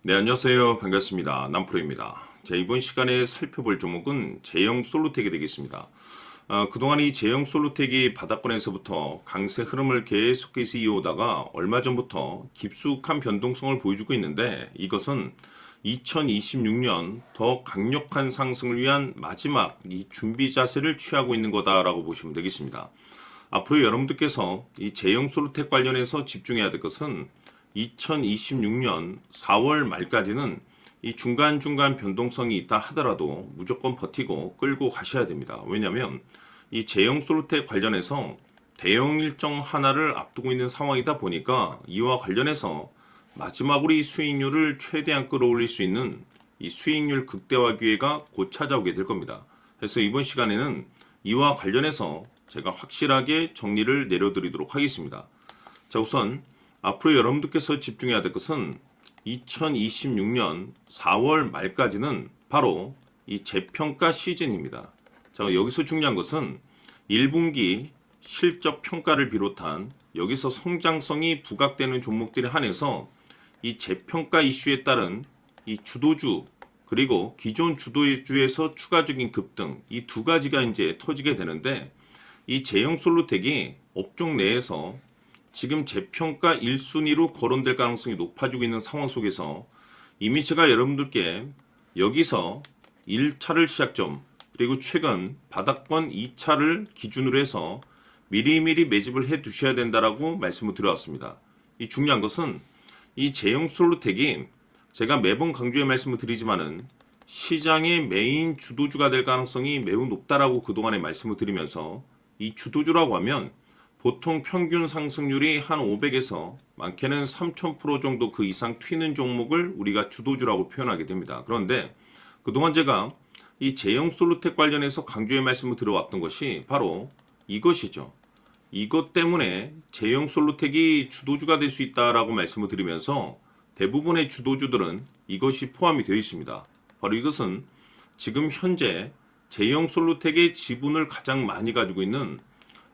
네, 안녕하세요. 반갑습니다. 남프로입니다. 자, 이번 시간에 살펴볼 종목은 제형 솔루텍이 되겠습니다. 그동안 이 제형 솔루텍이 바닥권에서부터 강세 흐름을 계속해서 이어오다가 얼마 전부터 깊숙한 변동성을 보여주고 있는데, 이것은 2026년 더 강력한 상승을 위한 마지막 이 준비 자세를 취하고 있는 거다라고 보시면 되겠습니다. 앞으로 여러분들께서 이 제형 솔루텍 관련해서 집중해야 될 것은 2026년 4월 말까지는 이 중간중간 변동성이 있다 하더라도 무조건 버티고 끌고 가셔야 됩니다. 왜냐하면 이 제형 솔루텍 관련해서 대형 일정 하나를 앞두고 있는 상황이다 보니까 이와 관련해서 마지막으로 이 수익률을 최대한 끌어올릴 수 있는 이 수익률 극대화 기회가 곧 찾아오게 될 겁니다. 그래서 이번 시간에는 이와 관련해서 제가 확실하게 정리를 내려드리도록 하겠습니다. 자, 우선 앞으로 여러분들께서 집중해야 될 것은 2026년 4월 말까지는 바로 이 재평가 시즌입니다. 자, 여기서 중요한 것은 1분기 실적 평가를 비롯한 여기서 성장성이 부각되는 종목들에 한해서 이 재평가 이슈에 따른 이 주도주 그리고 기존 주도주에서 추가적인 급등 이 두 가지가 이제 터지게 되는데, 이 제형 솔루텍이 업종 내에서 지금 재평가 1순위로 거론될 가능성이 높아지고 있는 상황 속에서 이미 제가 여러분들께 여기서 1차를 시작점 그리고 최근 바닥권 2차를 기준으로 해서 미리미리 매집을 해 두셔야 된다라고 말씀을 드려왔습니다. 이 중요한 것은 이 제형 솔루텍이 제가 매번 강조해 말씀을 드리지만은 시장의 메인 주도주가 될 가능성이 매우 높다라고 그동안에 말씀을 드리면서, 이 주도주라고 하면 보통 평균 상승률이 한 500에서 많게는 3000% 정도 그 이상 튀는 종목을 우리가 주도주라고 표현하게 됩니다. 그런데 그동안 제가 이 제형 솔루텍 관련해서 강조의 말씀을 들어왔던 것이 바로 이것이죠. 이것 때문에 제형 솔루텍이 주도주가 될 수 있다라고 말씀을 드리면서 대부분의 주도주들은 이것이 포함이 되어 있습니다. 바로 이것은 지금 현재 제형 솔루텍의 지분을 가장 많이 가지고 있는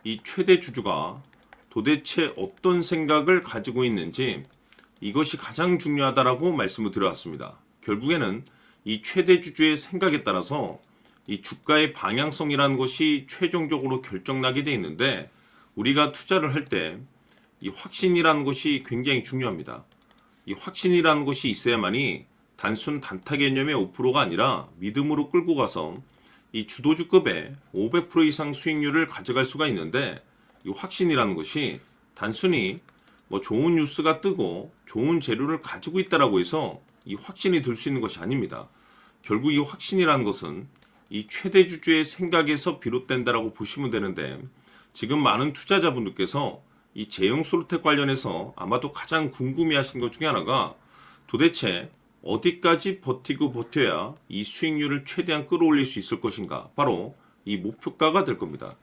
이 최대 주주가 도대체 어떤 생각을 가지고 있는지, 이것이 가장 중요하다라고 말씀을 드려왔습니다. 결국에는 이 최대 주주의 생각에 따라서 이 주가의 방향성이라는 것이 최종적으로 결정나게 돼 있는데, 우리가 투자를 할 때 이 확신이라는 것이 굉장히 중요합니다. 이 확신이라는 것이 있어야만이 단순 단타 개념의 5%가 아니라 믿음으로 끌고 가서 이 주도주급의 500% 이상 수익률을 가져갈 수가 있는데, 이 확신이라는 것이 단순히 뭐 좋은 뉴스가 뜨고 좋은 재료를 가지고 있다라고 해서 이 확신이 들 수 있는 것이 아닙니다. 결국 이 확신이라는 것은 이 최대 주주의 생각에서 비롯된다라고 보시면 되는데, 지금 많은 투자자분들께서 이 제형 솔루텍 관련해서 아마도 가장 궁금해하시는 것 중에 하나가 도대체 어디까지 버티고 버텨야 이 수익률을 최대한 끌어올릴 수 있을 것인가, 바로 이 목표가가 될 겁니다.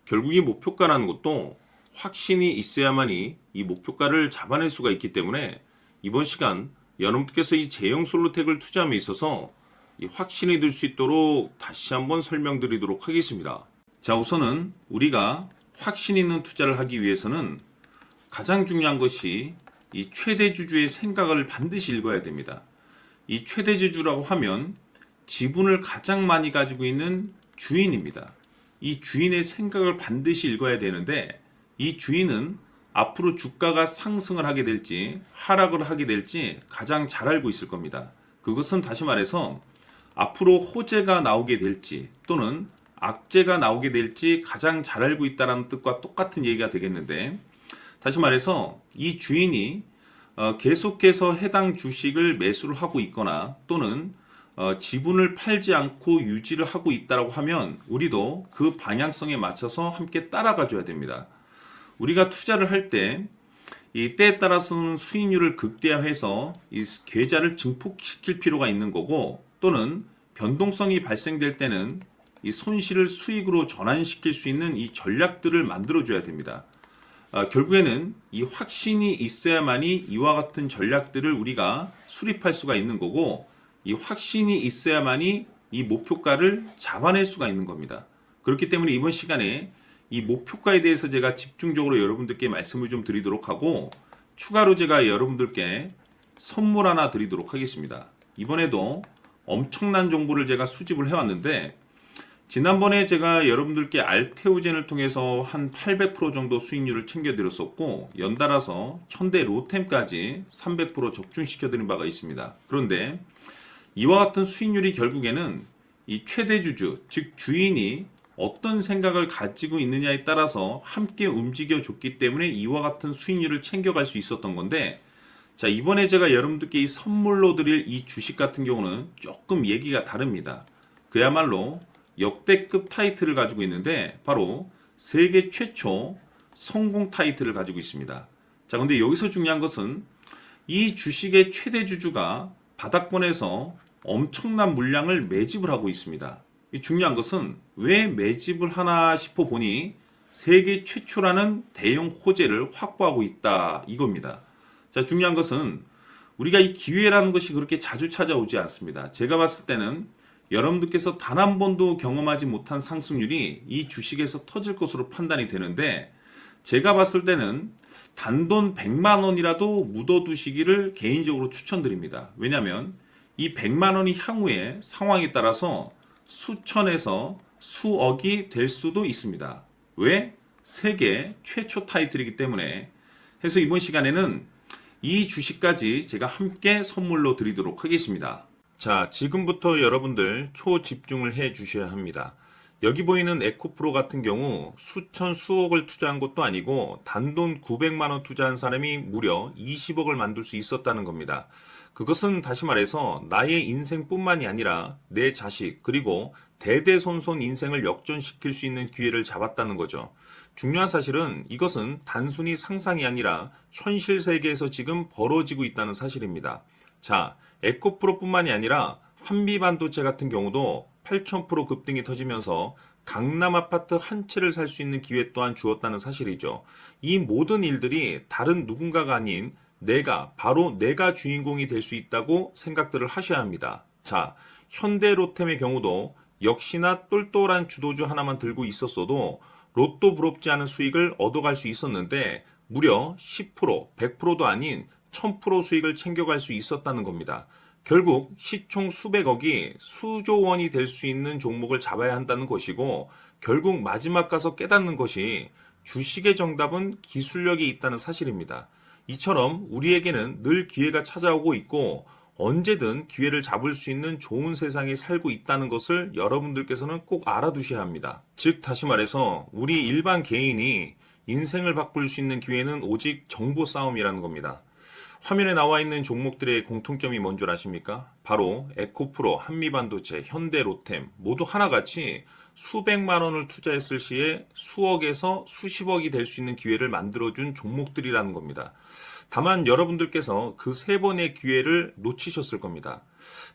결국 이 목표가라는 것도 확신이 있어야만이 이 목표가를 잡아낼 수가 있기 때문에 이번 시간 여러분께서 이 제형 솔루텍을 투자함에 있어서 이 확신이 들 수 있도록 다시 한번 설명드리도록 하겠습니다. 자, 우선은 우리가 확신 있는 투자를 하기 위해서는 가장 중요한 것이 이 최대 주주의 생각을 반드시 읽어야 됩니다. 이 최대 주주라고 하면 지분을 가장 많이 가지고 있는 주인입니다. 이 주인의 생각을 반드시 읽어야 되는데, 이 주인은 앞으로 주가가 상승을 하게 될지 하락을 하게 될지 가장 잘 알고 있을 겁니다. 그것은 다시 말해서 앞으로 호재가 나오게 될지 또는 악재가 나오게 될지 가장 잘 알고 있다는 뜻과 똑같은 얘기가 되겠는데, 다시 말해서 이 주인이 계속해서 해당 주식을 매수를 하고 있거나 또는 지분을 팔지 않고 유지를 하고 있다고 하면 우리도 그 방향성에 맞춰서 함께 따라가 줘야 됩니다. 우리가 투자를 할 때 이 때에 따라서는 수익률을 극대화해서 이 계좌를 증폭시킬 필요가 있는 거고, 또는 변동성이 발생될 때는 이 손실을 수익으로 전환시킬 수 있는 이 전략들을 만들어 줘야 됩니다. 결국에는 이 확신이 있어야만이 이와 같은 전략들을 우리가 수립할 수가 있는 거고, 이 확신이 있어야만이 이 목표가를 잡아낼 수가 있는 겁니다. 그렇기 때문에 이번 시간에 이 목표가에 대해서 제가 집중적으로 여러분들께 말씀을 좀 드리도록 하고, 추가로 제가 여러분들께 선물 하나 드리도록 하겠습니다. 이번에도 엄청난 정보를 제가 수집을 해왔는데, 지난번에 제가 여러분들께 알테오젠을 통해서 한 800% 정도 수익률을 챙겨드렸었고, 연달아서 현대 로템까지 300% 적중시켜드린 바가 있습니다. 그런데 이와 같은 수익률이 결국에는 이 최대주주, 즉 주인이 어떤 생각을 가지고 있느냐에 따라서 함께 움직여 줬기 때문에 이와 같은 수익률을 챙겨갈 수 있었던 건데, 자, 이번에 제가 여러분들께 이 선물로 드릴 이 주식 같은 경우는 조금 얘기가 다릅니다. 그야말로 역대급 타이틀을 가지고 있는데, 바로 세계 최초 성공 타이틀을 가지고 있습니다. 자, 근데 여기서 중요한 것은 이 주식의 최대 주주가 바닥권에서 엄청난 물량을 매집을 하고 있습니다. 이 중요한 것은 왜 매집을 하나 싶어 보니 세계 최초라는 대형 호재를 확보하고 있다, 이겁니다. 자, 중요한 것은 우리가 이 기회라는 것이 그렇게 자주 찾아오지 않습니다. 제가 봤을 때는 여러분들께서 단 한 번도 경험하지 못한 상승률이 이 주식에서 터질 것으로 판단이 되는데, 제가 봤을 때는 단돈 100만 원이라도 묻어두시기를 개인적으로 추천드립니다. 왜냐하면 이 100만 원이 향후에 상황에 따라서 수천에서 수억이 될 수도 있습니다. 왜? 세계 최초 타이틀이기 때문에. 해서 이번 시간에는 이 주식까지 제가 함께 선물로 드리도록 하겠습니다. 자, 지금부터 여러분들 초집중을 해 주셔야 합니다. 여기 보이는 에코프로 같은 경우 수천 수억을 투자한 것도 아니고 단돈 900만 원 투자한 사람이 무려 20억을 만들 수 있었다는 겁니다. 그것은 다시 말해서 나의 인생뿐만이 아니라 내 자식 그리고 대대손손 인생을 역전시킬 수 있는 기회를 잡았다는 거죠. 중요한 사실은 이것은 단순히 상상이 아니라 현실 세계에서 지금 벌어지고 있다는 사실입니다. 자, 에코프로뿐만이 아니라 한미반도체 같은 경우도 8000% 급등이 터지면서 강남 아파트 한 채를 살 수 있는 기회 또한 주었다는 사실이죠. 이 모든 일들이 다른 누군가가 아닌 바로 내가 주인공이 될 수 있다고 생각들을 하셔야 합니다. 자, 현대로템의 경우도 역시나 똘똘한 주도주 하나만 들고 있었어도 로또 부럽지 않은 수익을 얻어갈 수 있었는데 무려 10%, 100%도 아닌 1000% 수익을 챙겨갈 수 있었다는 겁니다. 결국 시총 수백억이 수조 원이 될 수 있는 종목을 잡아야 한다는 것이고, 결국 마지막 가서 깨닫는 것이 주식의 정답은 기술력이 있다는 사실입니다. 이처럼 우리에게는 늘 기회가 찾아오고 있고 언제든 기회를 잡을 수 있는 좋은 세상에 살고 있다는 것을 여러분들께서는 꼭 알아두셔야 합니다. 즉 다시 말해서 우리 일반 개인이 인생을 바꿀 수 있는 기회는 오직 정보 싸움이라는 겁니다. 화면에 나와 있는 종목들의 공통점이 뭔 줄 아십니까? 바로 에코프로, 한미반도체, 현대로템 모두 하나같이 수백만 원을 투자했을 시에 수억에서 수십억이 될 수 있는 기회를 만들어준 종목들이라는 겁니다. 다만 여러분들께서 그 세 번의 기회를 놓치셨을 겁니다.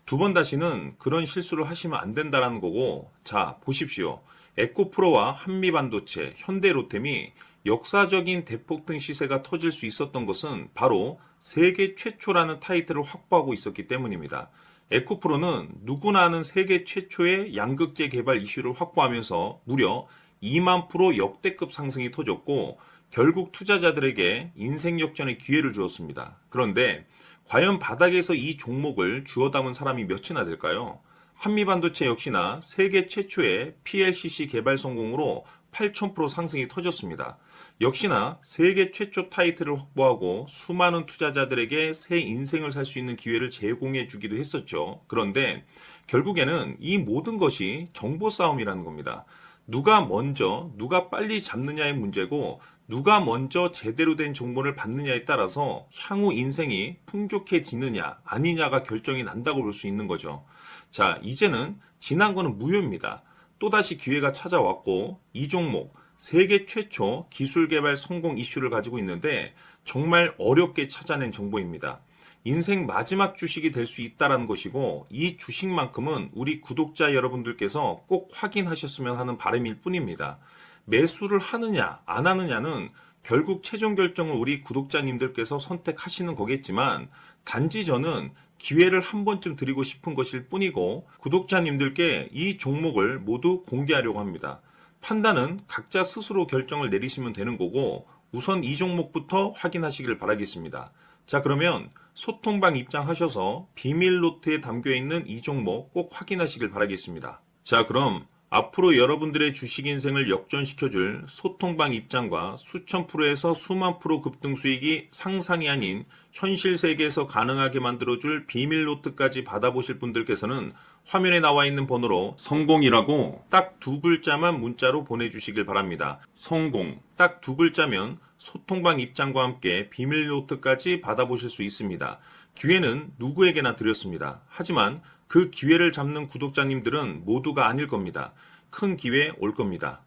두 번 다시는 그런 실수를 하시면 안 된다는 거고, 자, 보십시오. 에코프로와 한미반도체, 현대로템이 역사적인 대폭등 시세가 터질 수 있었던 것은 바로 세계 최초라는 타이틀을 확보하고 있었기 때문입니다. 에코프로는 누구나 아는 세계 최초의 양극재 개발 이슈를 확보하면서 무려 2만 프로 역대급 상승이 터졌고, 결국 투자자들에게 인생 역전의 기회를 주었습니다. 그런데 과연 바닥에서 이 종목을 주워 담은 사람이 몇이나 될까요? 한미반도체 역시나 세계 최초의 PLCC 개발 성공으로 8000% 상승이 터졌습니다. 역시나 세계 최초 타이틀을 확보하고 수많은 투자자들에게 새 인생을 살 수 있는 기회를 제공해 주기도 했었죠. 그런데 결국에는 이 모든 것이 정보 싸움이라는 겁니다. 누가 먼저, 누가 빨리 잡느냐의 문제고, 누가 먼저 제대로 된 정보를 받느냐에 따라서 향후 인생이 풍족해지느냐 아니냐가 결정이 난다고 볼 수 있는 거죠. 자, 이제는 지난 거는 무효입니다. 또다시 기회가 찾아왔고, 이 종목 세계 최초 기술 개발 성공 이슈를 가지고 있는데 정말 어렵게 찾아낸 정보입니다. 인생 마지막 주식이 될 수 있다는 것이고, 이 주식만큼은 우리 구독자 여러분들께서 꼭 확인하셨으면 하는 바람일 뿐입니다. 매수를 하느냐 안 하느냐는 결국 최종 결정을 우리 구독자님들께서 선택하시는 거겠지만, 단지 저는 기회를 한 번쯤 드리고 싶은 것일 뿐이고 구독자님들께 이 종목을 모두 공개하려고 합니다. 판단은 각자 스스로 결정을 내리시면 되는 거고, 우선 이 종목부터 확인하시길 바라겠습니다. 자, 그러면 소통방 입장하셔서 비밀 노트에 담겨 있는 이 종목 꼭 확인하시길 바라겠습니다. 자, 그럼 앞으로 여러분들의 주식 인생을 역전시켜줄 소통방 입장과 수천 프로에서 수만 프로 급등 수익이 상상이 아닌 현실 세계에서 가능하게 만들어줄 비밀 노트까지 받아보실 분들께서는 화면에 나와 있는 번호로 성공이라고 딱 두 글자만 문자로 보내주시길 바랍니다. 성공 딱 두 글자면 소통방 입장과 함께 비밀 노트까지 받아보실 수 있습니다. 기회는 누구에게나 드렸습니다. 하지만 그 기회를 잡는 구독자님들은 모두가 아닐 겁니다. 큰 기회 올 겁니다.